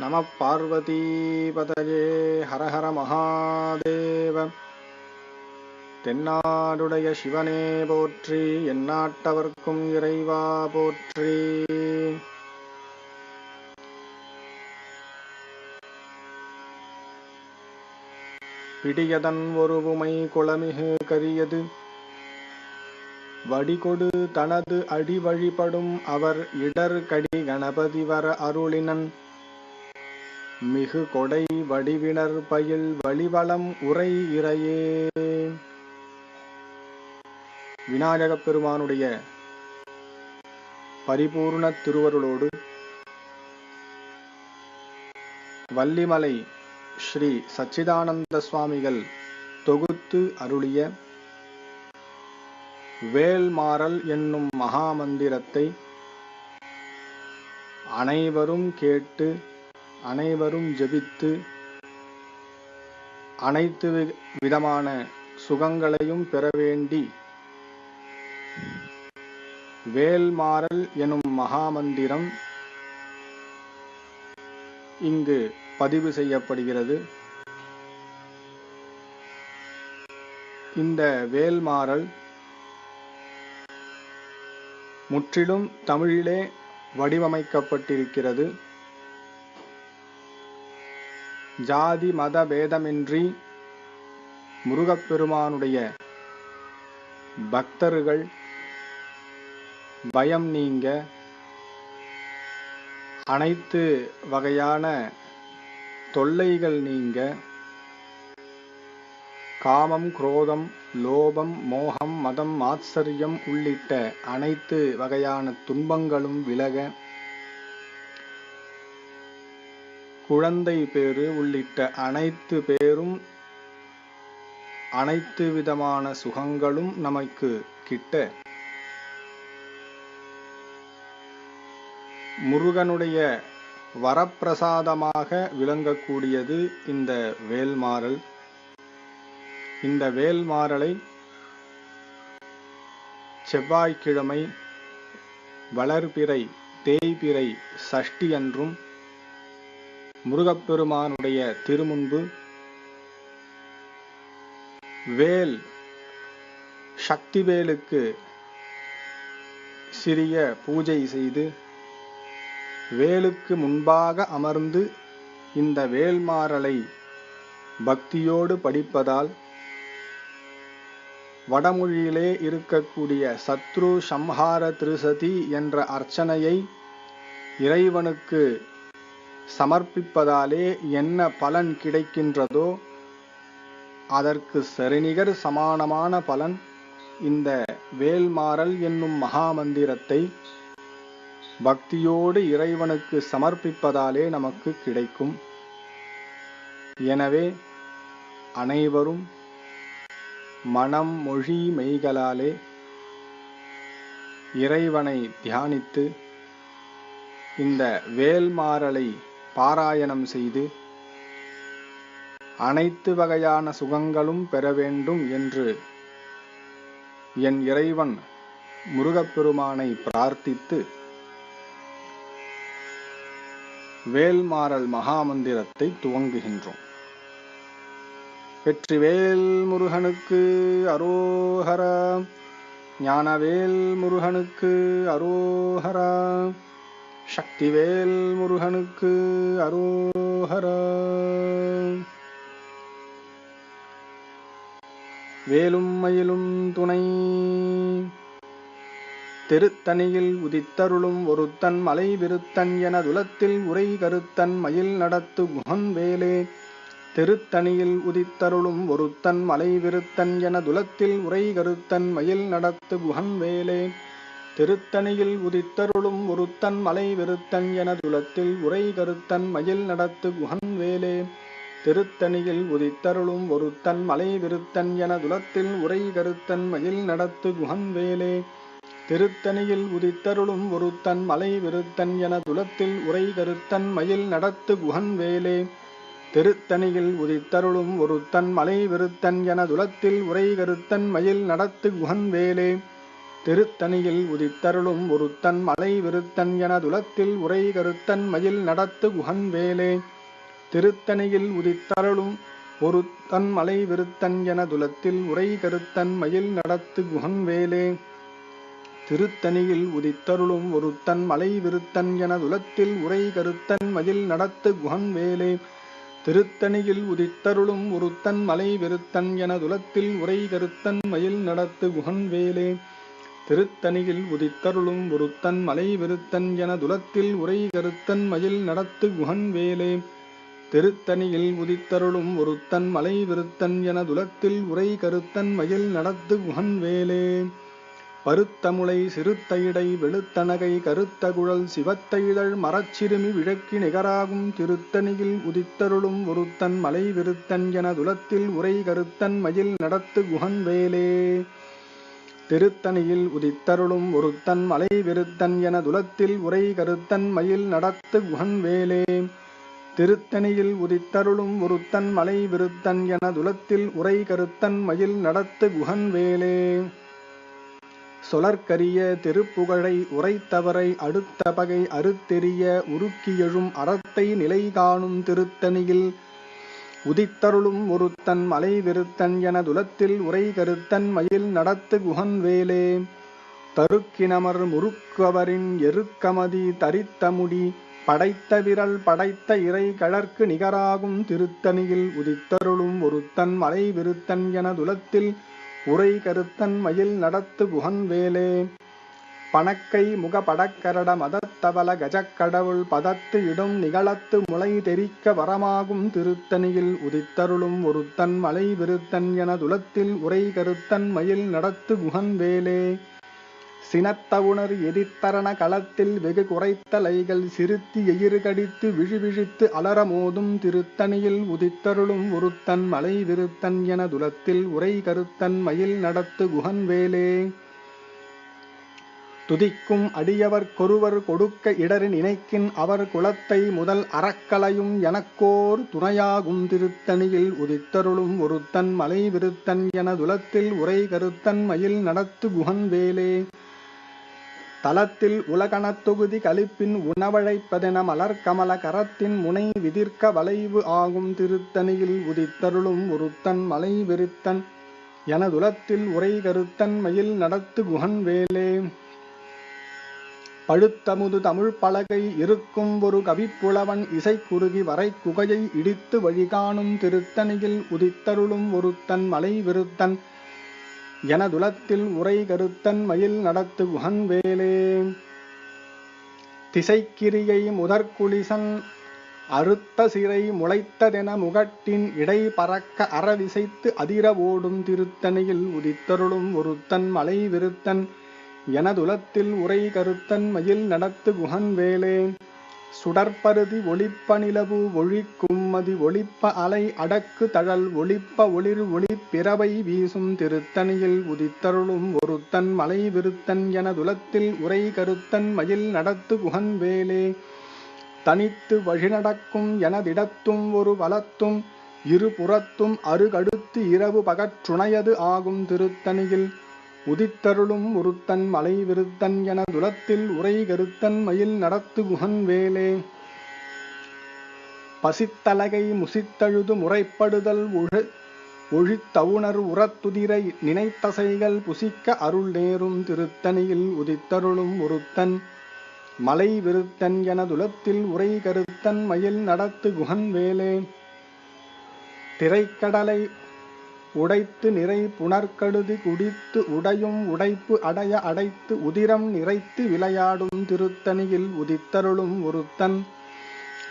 நம பார்வதி பதயே ஹர ஹர மகாதேவ. தென்னாடுடைய சிவனே போற்றி, எந்நாட்டவர்க்கும் இறைவா போற்றி. பிடியதன் ஒருவுமை குளமிகு கரியது வடிகொடு தனது அடி வழிபடும் அவர் இடர் கடி கணபதி வர அருளினன் மிகு கொடை வடிவினர் பயில் வழிவளம் உரை இறையே. விநாயகப் பெருமானுடைய பரிபூர்ண திருவருளோடு வள்ளிமலை ஸ்ரீ சச்சிதானந்த சுவாமிகள் தொகுத்து அருளிய வேல்மாறல் என்னும் மகாமந்திரத்தை அனைவரும் கேட்டு அனைவரும் ஜெபித்து அனைத்து விதமான சுகங்களையும் பெற வேண்டி வேல்மாறல் எனும் மகாமந்திரம் இங்கு பதிவு செய்யப்படுகிறது. இந்த வேல்மாறல் முற்றிலும் தமிழிலே வடிவமைக்கப்பட்டிருக்கிறது. ஜாதி மத பேதமின்றி முருகப்பெருமானுடைய பக்தர்கள் பயம் நீங்க அனைத்து வகையான தொல்லைகள் நீங்க காமம், குரோதம், லோபம், மோகம், மதம், ஆச்சரியம் உள்ளிட்ட அனைத்து வகையான துன்பங்களும் விலக குழந்தை பேறு உள்ளிட்ட அனைத்து பேரும் அனைத்து விதமான சுகங்களும் நமக்கு கிட்ட முருகனுடைய வரப்பிரசாதமாக விளங்கக்கூடியது இந்த வேல்மாறல். இந்த வேல்மாறலை செவ்வாய்க்கிழமை வளர்பிறை தேய்பிறை சஷ்டி அன்றும் முருகப்பெருமானுடைய திருமுன்பு வேல் சக்திவேலுக்கு சிறிய பூஜை செய்து வேலுக்கு முன்பாக அமர்ந்து இந்த வேல்மாறலை பக்தியோடு படிப்பதால் வடமொழியிலே இருக்கக்கூடிய சத்ரு சம்ஹார திருசதி என்ற அர்ச்சனையை இறைவனுக்கு சமர்ப்பிப்பதாலே என்ன பலன் கிடைக்கின்றதோ அதற்கு சரிநிகர் சமானமான பலன் இந்த வேல்மாறல் என்னும் மகாமந்திரத்தை பக்தியோடு இறைவனுக்கு சமர்ப்பிப்பதாலே நமக்கு கிடைக்கும். எனவே அனைவரும் மனம் மொழி மெய்களாலே இறைவனை தியானித்து இந்த வேல்மாறலை பாராயணம் செய்து அனைத்து வகையான சுகங்களும் பெற வேண்டும் என்று என் இறைவன் முருகப்பெருமானை பிரார்த்தித்து வேல்மாறல் மகாமந்திரத்தை துவங்குகின்றோம். வெற்றிவேல் முருகனுக்கு அரோஹரா, ஞானவேல் முருகனுக்கு அரோஹரா, சக்திவேல் முருகனுக்கு அரோஹரா. வேலும் மயிலும் துணை திருத்தணியில் உதித்தருளும் ஒருத்தன் மலை விருத்தன் என துலத்தில் உரை கருத்தன் மயில் நடத்து குகன் வேலே. திருத்தணியில் உதித்தருளும் ஒருத்தன் மலை விருத்தன் என துலத்தில் உரை கருத்தன் மயில் நடத்து குகன் வேலே. திருத்தணியில் உதித்தருளும் ஒருத்தன் மலை விருத்தன் என துலத்தில் உரை கருத்தன் மயில் நடத்து குகன் வேலே. திருத்தணியில் உதித்தருளும் ஒருத்தன் மலை விருத்தன் என துலத்தில் உரை கருத்தன் மயில் நடத்து குகன் வேலே. திருத்தணியில் உதித்தருளும் ஒருத்தன் மலை விருத்தன் என துலத்தில் உரை கருத்தன் மயில் நடத்து குகன் வேலே. திருத்தணியில் உதித்தருளும் ஒருத்தன் மலை விருத்தன் என துலத்தில் உரை கருத்தன் மயில் நடத்து குகன் வேலே. திருத்தணியில் உதித்தருளும் ஒருத்தன் மலை விருத்தன் எனதுலத்தில் உரை கருத்தன் மயில் நடத்து குகன்வேலே. திருத்தணியில் உதித்தருளும் ஒருத்தன் மலை விருத்தன் எனதுலத்தில் உரை கருத்தன் மயில் நடத்து குகன்வேலே. திருத்தணியில் உதித்தருளும் ஒருத்தன் மலை விருத்தன் எனதுலத்தில் உரை கருத்தன் மயில் நடத்து குகன்வேலே. திருத்தணியில் உதித்தருளும் ஒருத்தன் மலை விருத்தன் எனதுலத்தில் உரை கருத்தன் மயில் நடத்து குகன்வேலே. திருத்தணியில் உதித்தருளும் ஒருத்தன் மலை விருத்தன் எனதுலத்தில் உரை கருத்தன் மயில் நடத்து குகன்வேலே. திருத்தணியில் உதித்தருளும் ஒருத்தன் மலை விருத்தன் எனதுலத்தில் உரை கருத்தன் மயில் நடத்து குகன்வேலே. பருத்தமுளை சிறுத்தையிடை வெளுத்தனகை கருத்த குழல் சிவத்த இதழ் மரச்சிறுமி விழக்கி நிகராகும் திருத்தணியில் உதித்தருளும் ஒருத்தன் மலை விருத்தன் எனதுலத்தில் உரை கருத்தன் மயில் நடத்து குகன்வேலே. திருத்தணியில் உதித்தருளும் ஒருத்தன் மலை விருத்தன் எனதுலத்தில் உரை கருத்தன் மயில் நடத்து குகன்வேலே. திருத்தணியில் உதித்தருளும் ஒருத்தன் மலை விருத்தன் எனதுலத்தில் உரை கருத்தன் மயில் நடத்து குகன்வேலே. சொலற்கரிய திருப்புகழை உரைத்தவரை அடுத்த பகை அறுத்தெறிய உருக்கியெழும் அறத்தை நிலை காணும் திருத்தணியில் உதித்தருளும் ஒருத்தன் மலை விருத்தன் எனதுலத்தில் உரை கருத்தன் மயில் நடத்து குகன்வேலே. தருக்கினமர் முறுக்கவரின் எருக்கமதி தரித்தமுடி படைத்த விரல் படைத்த இறை கழற்கு நிகராகும் திருத்தணியில் உதித்தருளும் ஒருத்தன் மலை விருத்தன் எனதுலத்தில் உரை கருத்தன் மயில் நடத்து குகன்வேலே. பணக்கை முகபடக்கரட மதத்தவல கஜக்கடவுள் பதத்து இடும் நிகழத்து முளை தெரிக்க வரமாகும் திருத்தணியில் உதித்தருளும் ஒருத்தன் மலை விருத்தன் எனதுலத்தில் உரை கருத்தன் மயில் நடத்து குகன்வேலே. சினத்தவுணர் எதிர்த்தரண களத்தில் வெகு குறைத்த லைகள் சிறுத்தி எயிறுகடித்து விழிவிழித்து அலரமோதும் திருத்தணியில் உதித்தருளும் ஒருத்தன் மலை விருத்தன் எனதுலத்தில் உரை கருத்தன் மயில் நடத்து குகன்வேலே. துதிக்கும் அடியவர் கொருவர் கொடுக்க இடறி நினைக்கின் அவர் குலத்தை முதல் அறக்கலையும் எனக்கோர் துணையாகும் திருத்தணியில் உதித்தருளும் ஒருத்தன் மலை விருத்தன் எனதுலத்தில் உரை கருத்தன் மயில் நடத்து குகன்வேலே. தலத்தில் உலகணத் தொகுதி கலிப்பின் உணவழைப்பதென மலர்கமல கரத்தின் முனை விதிர்க்க வளைவு ஆகும் திருத்தணியில் உதித்தருளும் ஒருத்தன் மலை விருத்தன் எனதுலத்தில் உரை கருத்தன் மயில் நடத்து குகன்வேலே. பழுத்தமுது தமிழ் பலகை இருக்கும் ஒரு கவிப்புலவன் இசைக்குருகி வரை குகையை இடித்து வழிகாணும் திருத்தணியில் உதித்தருளும் ஒருத்தன் மலை விருத்தன் எனதுலத்தில் உரை கருத்தன் மயில் நடத்து குகன்வேலே. திசைக்கிரியை முதற்குளிசன் அறுத்த சிறை முளைத்ததென முகட்டின் இடை பறக்க அறவிசைத்து அதிர ஓடும் திருத்தணியில் உதித்தருளும் ஒருத்தன் மலை விருத்தன் எனதுலத்தில் உரை கருத்தன் மயில் நடத்து குகன்வேலே. சுடற்பருதி ஒளிப்ப நிலவு ஒழிக்கும் மதி ஒளிப்ப அலை அடக்கு தழல் ஒளிப்ப ஒளிர் ஒளிப்பிறவை வீசும் திருத்தணியில் உதித்தருளும் ஒருத்தன் மலை விருத்தன் எனதுலத்தில் உரை கருத்தன் மயில் நடத்து குகன்வேலே. தனித்து வழிநடக்கும் எனதிடத்தும் ஒரு வலத்தும் இருபுறத்தும் அருகடுத்து இரவு பகற்றுணையது ஆகும் திருத்தணியில் உதித்தருளும் ஒருத்தன் மலை விருத்தன் எனதுலத்தில் உரை கருத்தன் மயில் நடத்து குகன்வேலே. பசித்தலகை முசித்தழுது முறைப்படுதல் ஒழித்தவுணர் உரத்துதிரை நினைத்தசைகள் புசிக்க அருள் நேரும் திருத்தணியில் உதித்தருளும் ஒருத்தன் மலை விருத்தன் எனதுலத்தில் உரை கருத்தன் மயில் நடத்து குகன்வேலே. திரைக்கடலை உடைத்து நிறை புனர்கடுதி குடித்து உடையும் உடைப்பு அடைய அடைத்து உதிரம் நிறைத்து விளையாடும் திருத்தணியில் உதித்தருளும் ஒருத்தன்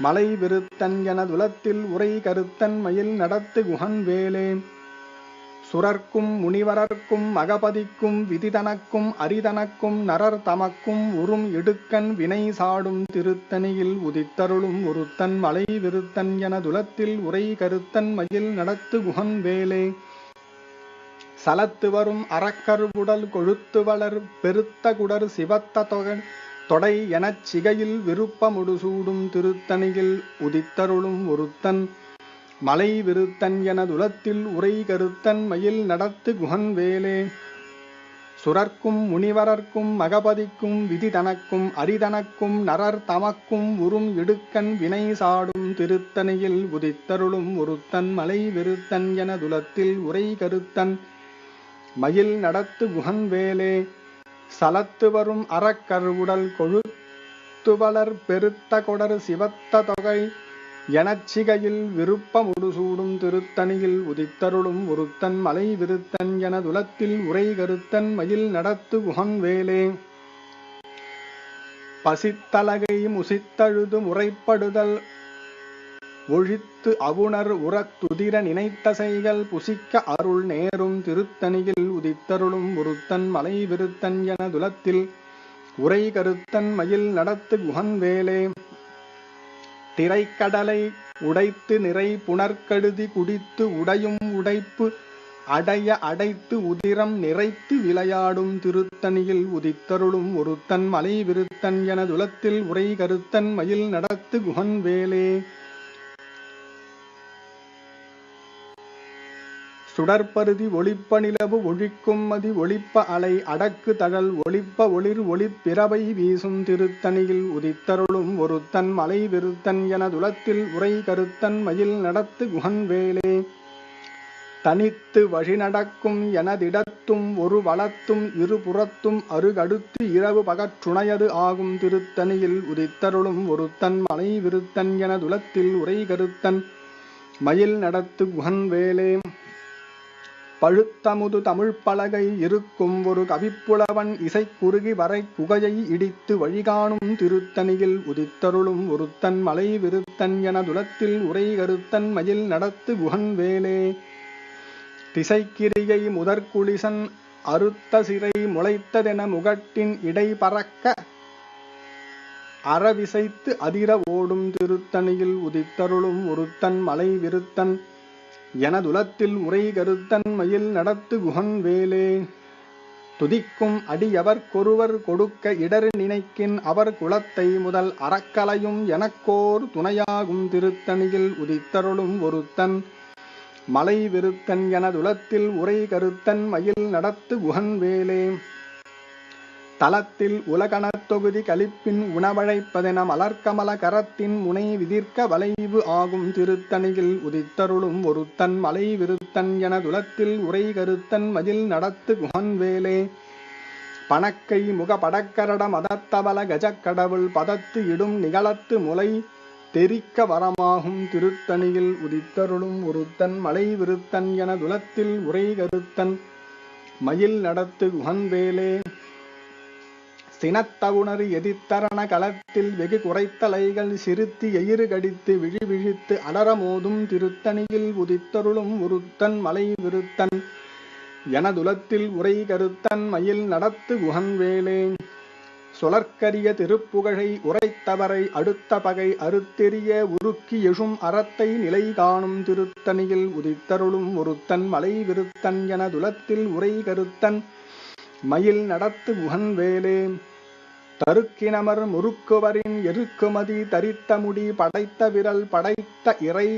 மலை விருத்தன் எனதுலத்தில் உரை கருத்தன் மயில் நடத்து குகன்வேலே. சுரர்க்கும் முனிவரர்க்கும் மகபதிக்கும் விதிதனக்கும் அரிதனக்கும் நரர் தமக்கும் உறும் இடுக்கன் வினை சாடும் திருத்தணியில் உதித்தருளும் ஒருத்தன் மலை விருத்தன் எனதுலத்தில் உரை கருத்தன் மயில் நடத்து குகன்வேலே. சலத்து வரும் அறக்கருவுடல் கொழுத்து வளர் பெருத்த குடர் சிவத்த தொடை எனச் சிகையில் விருப்ப முடிசூடும் திருத்தணியில் உதித்தருளும் ஒருத்தன் மலை விருத்தன் எனதுலத்தில் உரை கருத்தன் மயில் நடத்து குகன்வேலே. சுரர்க்கும் முனிவரர்க்கும் மகபதிக்கும் விதி தனக்கும் அரிதனக்கும் நரர் தமக்கும் உறும் இடுக்கண் வினை சாடும் திருத்தணியில் உதித்தருளும் ஒருத்தன் மலை விருத்தன் என துலத்தில் உரை கருத்தன் மயில் நடத்து குகன் வேலே சலத்து வரும் அறக்கர் உடல் கொழுத்துவளர் பெருத்த கொடர் சிவத்த தொகை எனச்சிகையில் விருப்ப முடிசூடும் திருத்தணியில் உதித்தருளும் ஒருத்தன் மலை விருத்தன் என துலத்தில் உரை கருத்தன் மயில் நடத்து குகன் வேலே பசித்தலகை முசித்தழுது முறைப்படுதல் ஒழித்து அவுணர் உறத்துதிர நினைத்தசைகள் புசிக்க அருள் நேரும் திருத்தணியில் உதித்தருளும் ஒருத்தன் மலை விருத்தன் என துலத்தில் உரை கருத்தன் மயில் நடத்து குகன் வேலே திரைக்கடலை உடைத்து நிறை புனர்கடுதி குடித்து உடையும் உடைப்பு அடைய அடைத்து உதிரம் நிறைத்து விளையாடும் திருத்தணியில் உதித்தருளும் ஒருத்தன் மலை விருத்தன் என துலத்தில் உரை கருத்தன் மயில் நடத்து குகன் வேலே சுடற்பருதி ஒளிப்ப நிலவு ஒழிக்கும் மதி ஒளிப்ப அலை அடக்கு தழல் ஒளிப்ப ஒளிர் ஒளிப்பிறவை வீசும் திருத்தணியில் உதித்தருளும் ஒருத்தன் மலை விருத்தன் என துலத்தில் உரை கருத்தன் மயில் நடத்து குகன் வேலே தனித்து வழி நடக்கும் எனதிடத்தும் ஒரு வளத்தும் இருபுறத்தும் அருகடுத்து இரவு பகற்றுணையது ஆகும் திருத்தணியில் உதித்தருளும் ஒருத்தன் மலை விருத்தன் என துலத்தில் உரை கருத்தன் மயில் நடத்து குகன் வேலே பழுத்தமுது தமிழ் பலகை இருக்கும் ஒரு கவிப்புலவன் இசை குறுகி வரை குகையை இடித்து வழிகாணும் திருத்தணியில் உதித்தருளும் ஒருத்தன் மலை விருத்தன் என துலத்தில் உரை கருத்தன் மயில் நடத்து குகன் வேலே திசைக்கிரியை முதற்குளிசன் அறுத்த சிறை முளைத்ததென முகட்டின் இடை பறக்க அறவிசைத்து அதிர ஓடும் திருத்தணியில் உதித்தருளும் ஒருத்தன் மலை விருத்தன் எனதுலத்தில் உரை கருத்தன் மயில் நடத்து குகன் வேலே துதிக்கும் அடியவர்க்கொருவர் கொடுக்க இடர் நினைக்கின் அவர் குலத்தை முதல் அறக்கலையும் எனக்கோர் துணையாகும் திருத்தணியில் உதித்தருளும் ஒருத்தன் மலை விருத்தன் எனதுலத்தில் உரை கருத்தன் மயில் நடத்து குகன் வேலே தலத்தில் உலகணத் தொகுதி கலிப்பின் உணவழைப்பதென மலர்கமல கரத்தின் முனை விதிர்க்க வளைவு ஆகும் திருத்தணியில் உதித்தருளும் ஒருத்தன் மலை விருத்தன் என துலத்தில் உரை கருத்தன் மயில் நடத்து குகன் வேலே பணக்கை முக படக்கரட மதத்தவல கஜக்கடவுள் பதத்து இடும் நிகழத்து முலை தெரிக்க வரமாகும் திருத்தணியில் உதித்தருளும் ஒருத்தன் மலை விருத்தன் என துலத்தில் உரை கருத்தன் மயில் நடத்து குகன் வேலே சினத்தவுணர் எதிர்த்தரண களத்தில் வெகு குறைத்தலைகள் சிறுத்தி எயிறு கடித்து விழி விழித்து அலரமோதும் திருத்தணியில் உதித்தருளும் ஒருத்தன் மலை விருத்தன் எனதுலத்தில் உரை கருத்தன் மயில் நடத்து குகன் வேலே சொலற்கரிய திருப்புகழை உரைத்தவரை அடுத்த பகை அறுத்தெறிய உருக்கி எழும் அறத்தை நிலை காணும் திருத்தணியில் உதித்தருளும் ஒருத்தன் மலை விருத்தன் எனதுலத்தில் உரை கருத்தன் மயில் நடத்து குகன் வேலே தருக்கினமர் முறுக்குவரின் எருக்குமதி தரித்த முடி படைத்த விரல் படைத்த இறை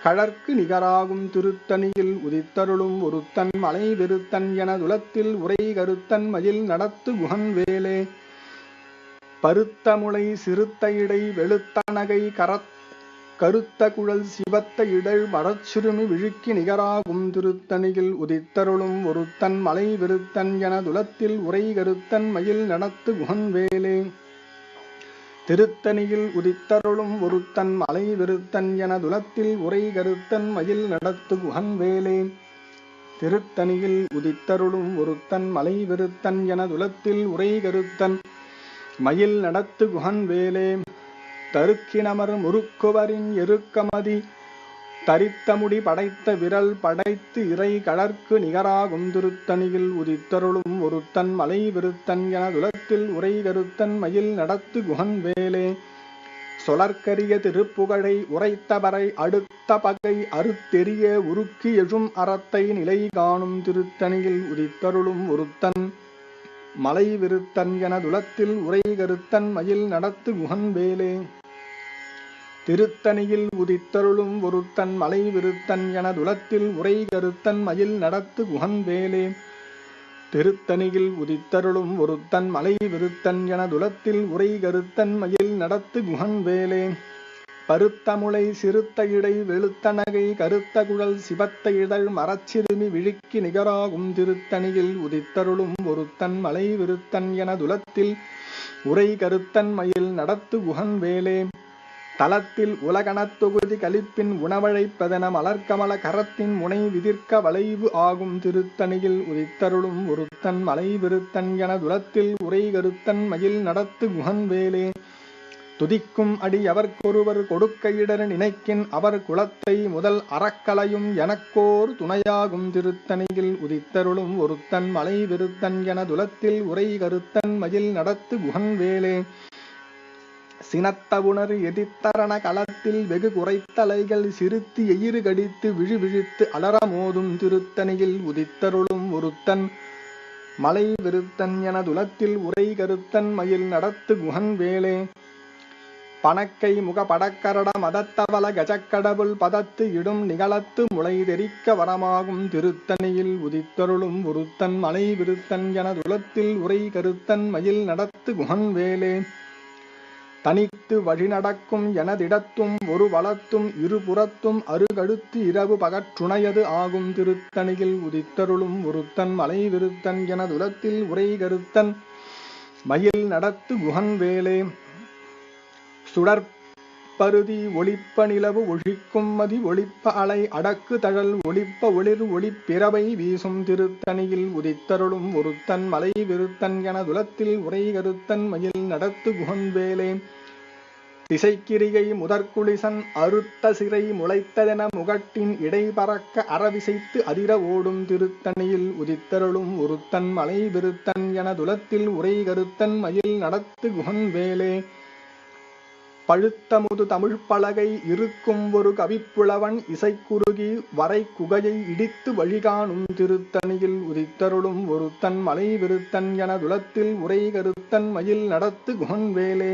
கழற்கு நிகராகும் திருத்தணியில் உதித்தருளும் ஒருத்தன் மலை விருத்தன் எனதுலத்தில் உரை கருத்தன் மயில் நடத்து குகன் வேலே பருத்த முளை சிறுத்த இடை வெளுத்த நகை கருத்த குழல் சிவத்த இடழ் மரச்சிறுமி விழுக்கி நிகராகும் திருத்தணியில் உதித்தருளும் ஒருத்தன் மலை விருத்தன் எனதுலத்தில் உரை கருத்தன் மயில் நடத்து குகன் வேலே திருத்தணியில் உதித்தருளும் ஒருத்தன் மலை விருத்தன் எனதுலத்தில் உரை கருத்தன் மயில் நடத்து குகன் வேலே திருத்தணியில் உதித்தருளும் ஒருத்தன் மலை விருத்தன் எனதுலத்தில் உரை கருத்தன் மயில் நடத்து குகன் வேலே தருக்கினமர் முறுக்குவரின் எருக்கமதி தரித்த முடி படைத்த விரல் படைத்து இறை கழற்கு நிகராகும் திருத்தணியில் உதித்தருளும் ஒருத்தன் மலை விருத்தன் எனதுலத்தில் உரை கருத்தன் மயில் நடத்து குகன் வேலே சொலற்கரிய திருப்புகழை உரைத்தவரை அடுத்த பகை அறுத்தெறிய உருக்கி எழும் அறத்தை நிலை காணும் திருத்தணியில் உதித்தருளும் ஒருத்தன் மலை விருத்தன் எனதுலத்தில் உரை கருத்தன் மயில் நடத்து குகன் வேலே திருத்தணியில் உதித்தருளும் ஒருத்தன் மலை விருத்தன் எனதுலத்தில் உரை கருத்தன் மயில் நடத்து குகன் வேலே திருத்தணியில் உதித்தருளும் ஒருத்தன் மலை விருத்தன் எனதுலத்தில் உரை கருத்தன் மயில் நடத்து குகன் வேலே. பருத்தமுளை சிறுத்த இடை வெளுத்த நகை கருத்த குழல் சிவத்த இதழ் மரச்சிறுமி விழிக்கு நிகராகும் திருத்தணியில் உதித்தருளும் ஒருத்தன் மலை விருத்தன் எனதுலத்தில் உரை கருத்தன் மயில் நடத்து குகன் வேலே. தலத்தில் உலகணத் தொகுதி கலிப்பின் உணவழைப்பதென மலர்கமல கரத்தின் முனை விதிர்க்க வளைவு ஆகும் திருத்தணியில் உதித்தருளும் ஒருத்தன் மலை விருத்தன் எனதுலத்தில் உரை கருத்தன் மயில் நடத்து குகன் வேலே. துதிக்கும் அடி அவர்க்கொருவர் கொடுக்க இடர் நினைக்கின் அவர் குலத்தை முதல் அறக்கலையும் எனக்கோர் துணையாகும் திருத்தணியில் உதித்தருளும் ஒருத்தன் மலை விருத்தன் எனதுலத்தில் உரை கருத்தன் மயில் நடத்து குகன் வேலே. சினத்தவுணர் எதிர்த்தரண களத்தில் வெகு குறைத்தலைகள் சிறுத்தி எயிறு கடித்து விழிவிழித்து அலரமோதும் திருத்தணியில் உதித்தருளும் ஒருத்தன் மலை விருத்தன் எனதுலத்தில் உரை கருத்தன் மயில் நடத்து குகன் வேலே. பணக்கை முக படக்கரட மதத்தவல கஜக்கடவுள் பதத்து இடும் நிகழத்து முளை தெரிக்க வரமாகும் திருத்தணியில் உதித்தருளும் ஒருத்தன் மலை விருத்தன் எனதுலத்தில் உரை கருத்தன் மயில் நடத்து குகன் வேலே. தனித்து வழி நடக்கும் எனதிடத்தும் ஒரு வளத்தும் இருபுறத்தும் அருகடுத்து இரவு பகற்றுணையது ஆகும் திருத்தணியில் உதித்தருளும் ஒருத்தன் மலை விருத்தன் எனதுலத்தில் உரை கருத்தன் மயில் நடத்து குகன் வேலே. சுடற்பருதி ஒளிப்ப நிலவு ஒழிக்கும் மதி ஒளிப்ப அலை அடக்கு தழல் ஒளிப்ப ஒளிர் ஒளிப்பிறவை வீசும் திருத்தணியில் உதித்தருளும் ஒருத்தன் மலை விருத்தன் எனதுலத்தில் உரை கருத்தன் மயில் நடத்து குகன் வேலே. திசைக்கிரிகை முதற்குளிசன் அறுத்த சிறை முளைத்ததென முகட்டின் இடை பறக்க அறவிசைத்து அதிர ஓடும் திருத்தணியில் உதித்தருளும் ஒருத்தன் மலை விருத்தன் எனதுலத்தில் உரை கருத்தன் மயில் நடத்து குகன் வேலே. பழுத்தமுது தமிழ் பலகை இருக்கும் ஒரு கவிப்புலவன் இசைக்குருகி வரை குகையை இடித்து வழிகாணும் திருத்தணியில் உதித்தருளும் ஒருத்தன் மலை விருத்தன் எனதுலத்தில் உரை கருத்தன் மயில் நடத்து குகன் வேலே.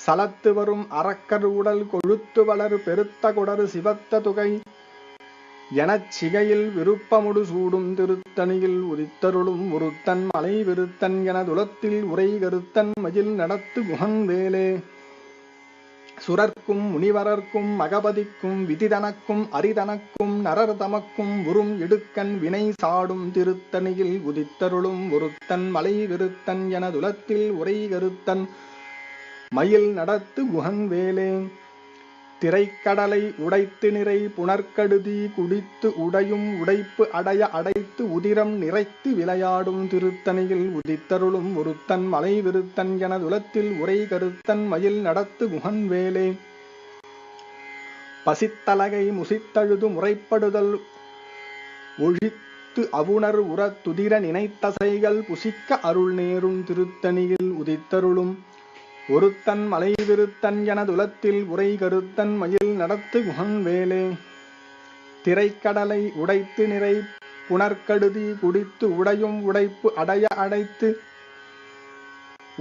சலத்து வரும் அரக்கர் உடல் கொழுத்து வளர் பெருத்த கொடரு சிவத்த துகை எனச் சிகையில் விருப்பமுடு சூடும் திருத்தணியில் உதித்தருளும் ஒருத்தன் மலை விருத்தன் எனதுலத்தில் உரை கருத்தன் மயில் நடத்து குகன் வேலே. சுரர்க்கும் முனிவரர்க்கும் மகபதிக்கும் விதிதனக்கும் அரிதனக்கும் நரர் தமக்கும் உறும் இடுக்கன் வினை சாடும் திருத்தணியில் உதித்தருளும் ஒருத்தன் மலை விருத்தன் எனதுலத்தில் உரை கருத்தன் மயில் நடத்து குகன் வேலே. திரைக்கடலை உடைத்து நிறை புனர்கடுதி குடித்து உடையும் உடைப்பு அடைய அடைத்து உதிரம் நிறைத்து விளையாடும் திருத்தணியில் உதித்தருளும் ஒருத்தன் மலை விருத்தன் எனதுலத்தில் உரை கருத்தன் மயில் நடத்து குகன் வேலே. பசித்தலகை முசித்தழுது முறைப்படுதல் ஒழித்து அவுணர் உற துதிர நினைத்தசைகள் புசிக்க அருள் நேரும் திருத்தணியில் உதித்தருளும் ஒருத்தன் மலை விருத்தன் எனதுலத்தில் உரை கருத்தன் மயில் நடத்து குகன் வேலே. திரைக்கடலை உடைத்து நிறை புனர்கடுதி குடித்து உடையும் உடைப்பு அடைய அடைத்து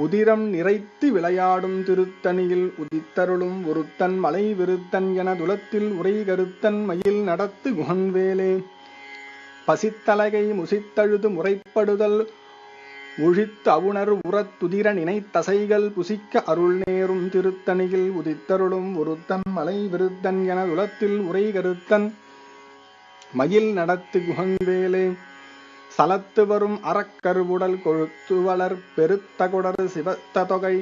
உதிரம் நிறைத்து விளையாடும் திருத்தணியில் உதித்தருளும் ஒருத்தன் மலை விருத்தன் எனதுலத்தில் உரை கருத்தன் மயில் நடத்து குகன் வேலே. பசித்தலகை முசித்தழுது முறைப்படுதல் ஒழித்து அவுணர் உறத் துதிர நினைத்தசைகள் புசிக்க அருள் நேரும் திருத்தணியில் உதித்தருளும் ஒருத்தன் மலை விருத்தன் எனதுலத்தில் உரை கருத்தன் மயில் நடத்து குகன் வேலே. சலத்து வரும் அரக்கர் உடல் கொழுத்து வளர் பெருத்த கொடர் சிவத்த தொகை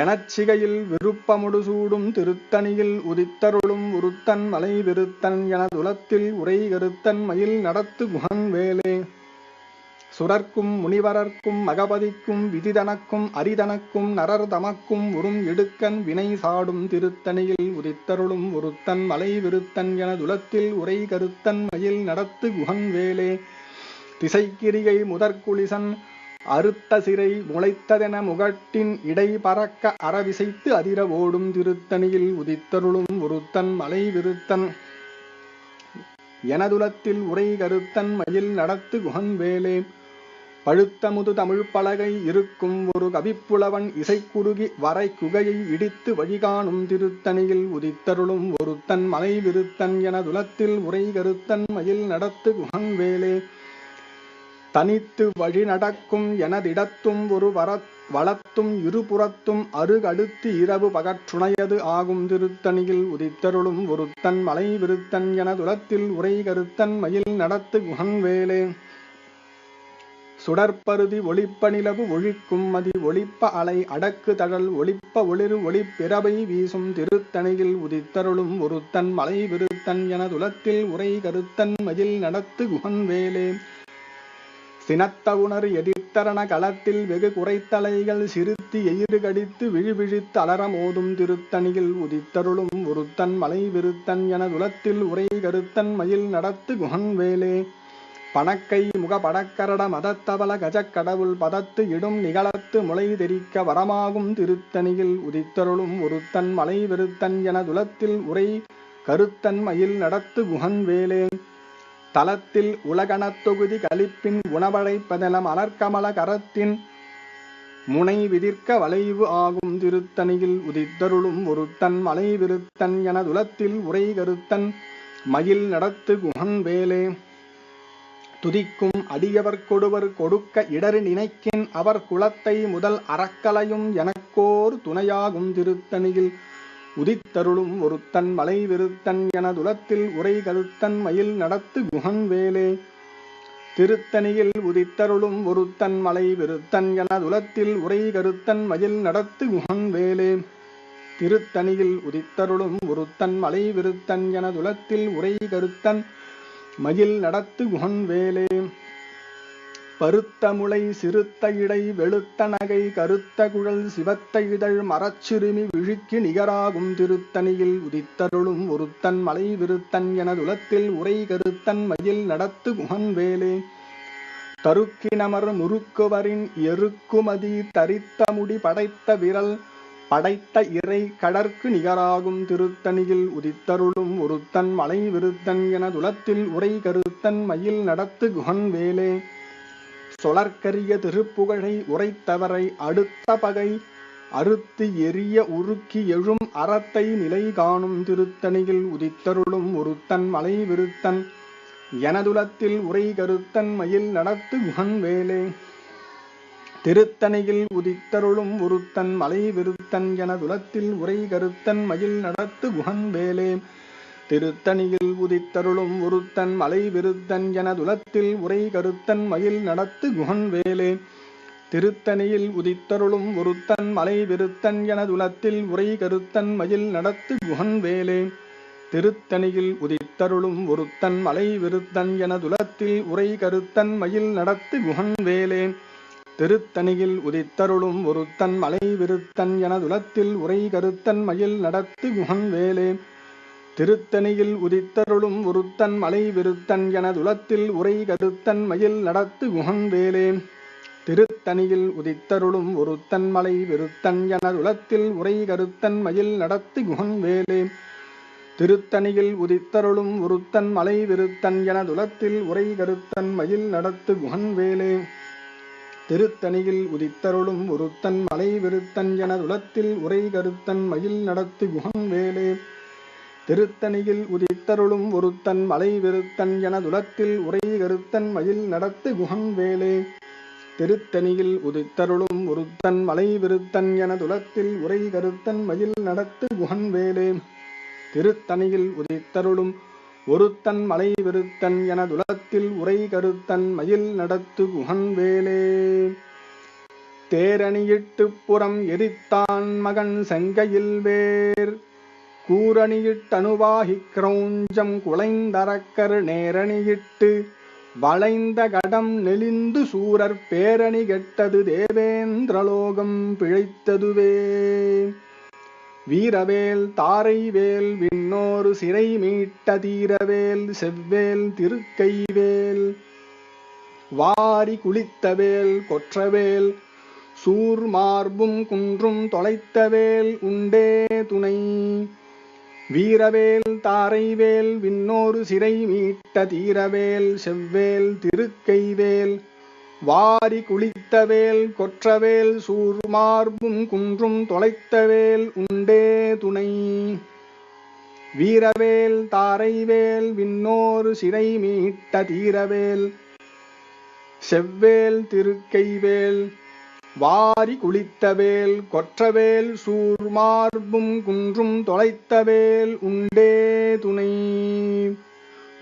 எனச்சிகையில் விருப்பமுடு சூடும் திருத்தணியில் உதித்தருளும் ஒருத்தன் மலை விருத்தன் எனதுலத்தில் உரை கருத்தன் மயில் நடத்து குகன் வேலே. சுரர்க்கும் முனிவரர்க்கும் மகபதிக்கும் விதிதனக்கும் அரிதனக்கும் நரர் தமக்கும் உறும் இடுக்கன் வினை சாடும் திருத்தணியில் உதித்தருளும் ஒருத்தன் மலை விருத்தன் எனதுலத்தில் உரை கருத்தன் மயில் நடத்து குகன் வேலே. திசைக்கிரிகை முதற்குளிசன் அறுத்த சிறை முளைத்ததென முகட்டின் இடை பறக்க அறவிசைத்து அதிர ஓடும் திருத்தணியில் உதித்தருளும் ஒருத்தன் மலை விருத்தன் எனதுலத்தில் உரை கருத்தன் மயில் நடத்து குகன் வேலே. பழுத்தமுது தமிழ் பலகை இருக்கும் ஒரு கவிப்புலவன் இசைக்குருகி வரை குகையை இடித்து வழிகாணும் திருத்தணியில் உதித்தருளும் ஒருத்தன் மலை விருத்தன் எனதுலத்தில் உரை கருத்தன் மயில் நடத்து குகன் வேலே. தனித்து வழி நடக்கும் எனதிடத்தும் ஒரு வளத்தும் இருபுறத்தும் அருகடுத்து இரவு பகற்றுணையது ஆகும் திருத்தணியில் உதித்தருளும் ஒருத்தன் மலை விருத்தன் எனதுலத்தில் உரை கருத்தன் மயில் நடத்து குகன்வேலே சுடற்பருதி ஒளிப்ப நிலவு ஒழிக்கும் மதி ஒளிப்ப அலை அடக்கு தழல் ஒளிப்ப ஒளிரு ஒளிப்பிறவை வீசும் திருத்தணியில் உதித்தருளும் ஒருத்தன் மலை விருத்தன் எனதுலத்தில் உரை கருத்தன் மயில் நடத்து குகன்வேலே சினத்த உணர் எதிர்த்தரண களத்தில் வெகு குறைத்தலைகள் சிறுத்தி எயிறு கடித்து விழிவிழித்து அலரமோதும் திருத்தணியில் உதித்தருளும் ஒருத்தன் மலை விருத்தன் எனதுலத்தில் உரை கருத்தன் மயில் நடத்து குகன்வேலே பணக்கை முக படக்கரட மதத்தவள கஜக்கடவுள் பதத்து இடும் நிகழத்து முளை தெரிக்க வரமாகும் திருத்தணியில் உதித்தருளும் ஒருத்தன் மலை விருத்தன் எனதுலத்தில் உரை கருத்தன் மயில் நடத்து குகன்வேலே தலத்தில் உலகணத் தொகுதி கலிப்பின் உணவழைப்பதென மலர்கமல கரத்தின் முனை விதிர்க்க வளைவு ஆகும் திருத்தணியில் உதித்தருளும் ஒருத்தன் மலை விருத்தன் எனதுலத்தில் உரை கருத்தன் மயில் நடத்து குகன்வேலே துதிக்கும் அடியவர் கொடுவர் கொடுக்க இடறு நினைக்கின் அவர் குலத்தை முதல் அறக்கலையும் எனக்கோர் துணையாகும் திருத்தணியில் உதித்தருளும் ஒருத்தன் மலை விருத்தன் எனதுலத்தில் உரை கருத்தன் மயில் நடத்து குகன்வேலே திருத்தணியில் உதித்தருளும் ஒருத்தன் மலை விருத்தன் எனதுலத்தில் உரை கருத்தன் மயில் நடத்து குகன்வேலே திருத்தணியில் உதித்தருளும் ஒருத்தன் மலை விருத்தன் எனதுலத்தில் உரை கருத்தன் மயில் நடத்து குகன்வேலே பருத்த முளை சிறுத்த இடை வெளுத்த நகை கருத்த குழல் சிவத்த இதழ் மரச்சிறுமி விழிக்கு நிகராகும் திருத்தணியில் உதித்தருளும் ஒருத்தன் மலை விருத்தன் எனதுலத்தில் உரை கருத்தன் மயில் நடத்து குகன்வேலே தருக்கினமர் முறுக்குவரின் எருக்குமதி தரித்த முடி படைத்த விரல் படைத்த இறை கடற்கு நிகராகும் திருத்தணியில் உதித்தருளும் ஒருத்தன் மலை விருத்தன் எனதுலத்தில் உரை கருத்தன் மயில் நடத்து குகன்வேலே சொலற்கரிய திருப்புகழை உரைத்தவரை அடுத்த பகை அறுத்து எரிய உருக்கி எழும் அறத்தை நிலை காணும் திருத்தணியில் உதித்தருளும் ஒருத்தன் மலை விருத்தன் எனதுலத்தில் உரை கருத்தன் மயில் நடத்து குகன்வேலே திருத்தணியில் உதித்தருளும் ஒருத்தன் மலை விருத்தன் எனதுலத்தில் உரை கருத்தன் மயில் நடத்து குகன்வேலே திருத்தணியில் உதித்தருளும் ஒருத்தன் மலை விருத்தன் எனதுலத்தில் உரை கருத்தன் மயில் நடத்து குகன்வேலே திருத்தணியில் உதித்தருளும் ஒருத்தன் மலை விருத்தன் எனதுலத்தில் உரை கருத்தன் மயில் நடத்து குகன்வேலே திருத்தணியில் உதித்தருளும் ஒருத்தன் மலை விருத்தன் எனதுலத்தில் உரை கருத்தன் மயில் நடத்து குகன்வேலே திருத்தணியில் உதித்தருளும் ஒருத்தன் மலை விருத்தன் எனதுலத்தில் உரை கருத்தன் மயில் நடத்து குகன்வேலே திருத்தணியில் உதித்தருளும் ஒருத்தன் மலை விருத்தன் எனதுலத்தில் உரை கருத்தன் மயில் நடத்து குகன்வேலே திருத்தணியில் உதித்தருளும் ஒருத்தன் மலை விருத்தன் எனதுலத்தில் உரை கருத்தன் மயில் நடத்து குகன்வேலே திருத்தணியில் உதித்தருளும் ஒருத்தன் மலை விருத்தன் எனதுலத்தில் உரை கருத்தன் மயில் நடத்து குகன்வேலே திருத்தணியில் உதித்தருளும் ஒருத்தன் மலை விருத்தன் எனதுலத்தில் உரை கருத்தன் மயில் நடத்து குகன்வேலே திருத்தணியில் உதித்தருளும் ஒருத்தன் மலை விருத்தன் எனதுலத்தில் உரை கருத்தன் மயில் நடத்து குகன்வேலே திருத்தணியில் உதித்தருளும் ஒருத்தன் மலை விருத்தன் எனதுலத்தில் உரை கருத்தன் மயில் நடத்து குகன்வேலே திருத்தணியில் உதித்தருளும் ஒருத்தன் மலை விருத்தன் எனதுலத்தில் உரை கருத்தன் மயில் நடத்து குகன்வேலே தேரணியிட்டு புறம் எரித்தான் மகன் செங்கையில் வேர் கூரணியிட்டனுவாகி கிரௌஞ்சம் குலைந்தரக்கர் நேரணியிட்டு வளைந்த கடம் நெளிந்து சூரர் பேரணி கெட்டது தேவேந்திரலோகம் பிழைத்ததுவே வீரவேல் தாரைவேல் விண்ணோரு சிறை மீட்ட தீரவேல் செவ்வேல் திருக்கைவேல் வாரி குளித்தவேல் கொற்றவேல் சூர்மார்பும் குன்றும் தொலைத்தவேல் உண்டே துணை வீரவேல் தாரைவேல் விண்ணோரு சிறை மீட்ட தீரவேல் செவ்வேல் திருக்கைவேல் வாரி குளித்தவேல் கொற்றவேல் சூர்மார்பும் குன்றும் தொலைத்தவேல் உண்டே துணை வீரவேல் தாரைவேல் விண்ணோரு சிறை மீட்ட தீரவேல் செவ்வேல் திருக்கைவேல் வாரி குளித்தவேல் கொற்றவேல் சூர்மார்பும் குன்றும் தொலைத்தவேல் உண்டே துணை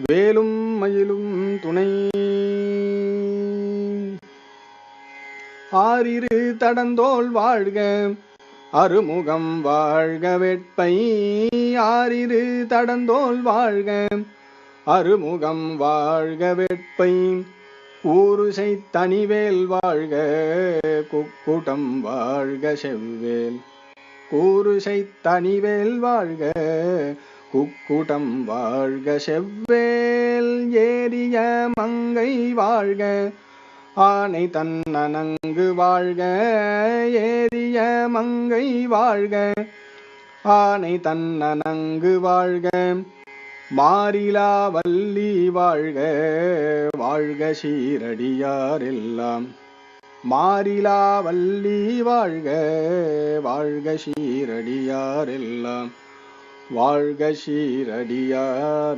வேலும் மயிலும் துணை ஆரிரு தடந்தோள் வாழ்க அருமுகம் வாழ்க வேட்பை ஆரிரு தடந்தோள் வாழ்க அருமுகம் வாழ்க வேட்பை ஊருசை தனிவேல் வாழ்க குக்குடம் வாழ்க செவ்வேல் ஊருசை தனிவேல் வாழ்க குக்குடம் வாழ்க செவ்வேல் ஏரிய மங்கை வாழ்க ஆனை தன்னனங்கு வாழ்க ஏரிய மங்கை வாழ்க ஆனை தன்னனங்கு வாழ்க மாரிலா வள்ளி வாழ்க வாழ்க சீரடியாரெல்லாம் மாரிலா வள்ளி வாழ்க வாழ்க சீரடியாரெல்லாம் வாழ்க சீரடியாரெல்லாம்